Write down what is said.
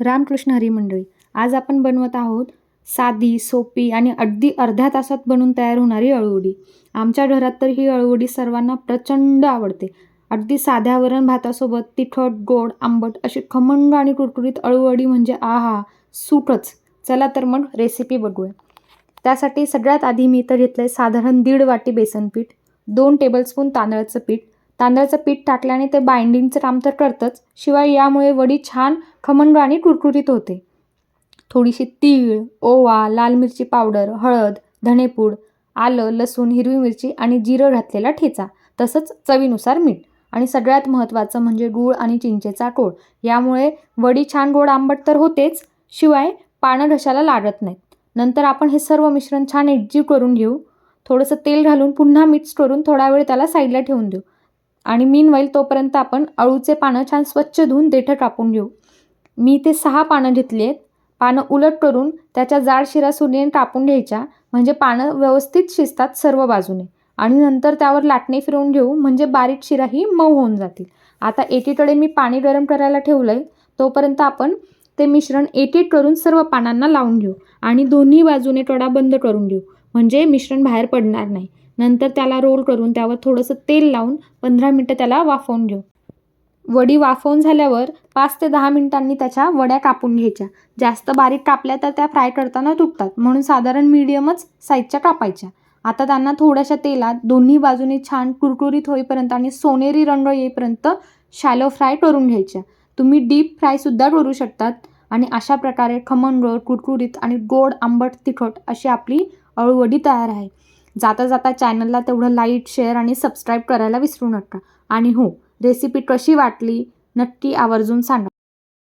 रामकृष्ण हरी मंडळी, आज आपण बनवत आहोत साधी, सोपी आणि अगदी अर्ध्या तासात बनून तयार होणारी अळूवडी। आमच्या घरात तर ही अळूवडी सर्वांना प्रचंड आवडते। अगदी साध्या वरण भातासोबत तिखट, गोड, आंबट अशी खमंग आणि कुरकुरीत अळूवडी म्हणजे आहा, सुखच। चला तर मग रेसिपी बघूया। त्यासाठी सगळ्यात आधी मी इथं घेतलंय साधारण 1.5 वाटी बेसन पीठ, 2 टेबलस्पून तांदळाचं पीठ। तांदळाचं पीठ टाकल्याने ते बाइंडिंगचं काम तर करतंच, शिवाय यामुळे वडी छान खमंग आणि कुरकुरीत होते। थोडीशी तीळ, ओवा, लाल मिरची पावडर, हळद, धनेपूड, आलं, लसूण, हिरवी मिरची आणि जिरं घातलेला ठेचा, तसंच चवीनुसार मीठ आणि सगळ्यात महत्त्वाचं म्हणजे गूळ आणि चिंचेचा कोळ। यामुळे वडी छान गोड आंबट तर होतेच, शिवाय पानं घशाला लागत नाहीत। नंतर आपण हे सर्व मिश्रण छान एकजीव करून घेऊ। थोडंसं तेल घालून पुन्हा मिक्स करून थोडा वेळ त्याला साईडला ठेवून देऊ आणि मीनवाईल तोपर्यंत आपण अळूचे पानं छान स्वच्छ धुवून देठं कापून घेऊ। मी ते 6 पानं घेतली आहेत। पानं उलट करून त्याच्या जाड शिरा सुरीने कापून घ्यायच्या, म्हणजे पानं व्यवस्थित शिजतात सर्व बाजूने आणि नंतर त्यावर लाटणे फिरवून घेऊ, म्हणजे बारीक शिराही मऊ होऊन जातील। आता एकीकडे मी पाणी गरम करायला ठेवलंय, तोपर्यंत आपण ते मिश्रण एक एक करून सर्व पानांना लावून घेऊ आणि दोन्ही बाजूने कडा बंद करून घेऊ, म्हणजे मिश्रण बाहेर पडणार नाही। नंतर त्याला रोल करून त्यावर थोडंसं तेल लावून 15 मिनिटं त्याला वाफवून घेऊ। वडी वाफवून झाल्यावर 5 ते 10 मिनिटांनी त्याच्या वड्या कापून घ्यायच्या। जास्त बारीक कापल्या तर त्या फ्राय करताना तुटतात, म्हणून साधारण मीडियमच साईजच्या कापायच्या। आता त्यांना थोड्याशा तेलात दोन्ही बाजूने छान कुरकुरीत होईपर्यंत आणि सोनेरी रंग येईपर्यंत शॅलो फ्राय करून घ्यायच्या। तुम्ही डीप फ्रायसुद्धा करू शकतात आणि अशा प्रकारे खमंग, कुरकुरीत आणि गोड, आंबट, तिखट अशी आपली अळूवडी तयार आहे। जाता जाता चॅनलला तेवढं लाईक, शेअर आणि सबस्क्राईब करायला विसरू नका। आणि हो, रेसिपी कशी वाटली नक्की आवर्जून सांगा।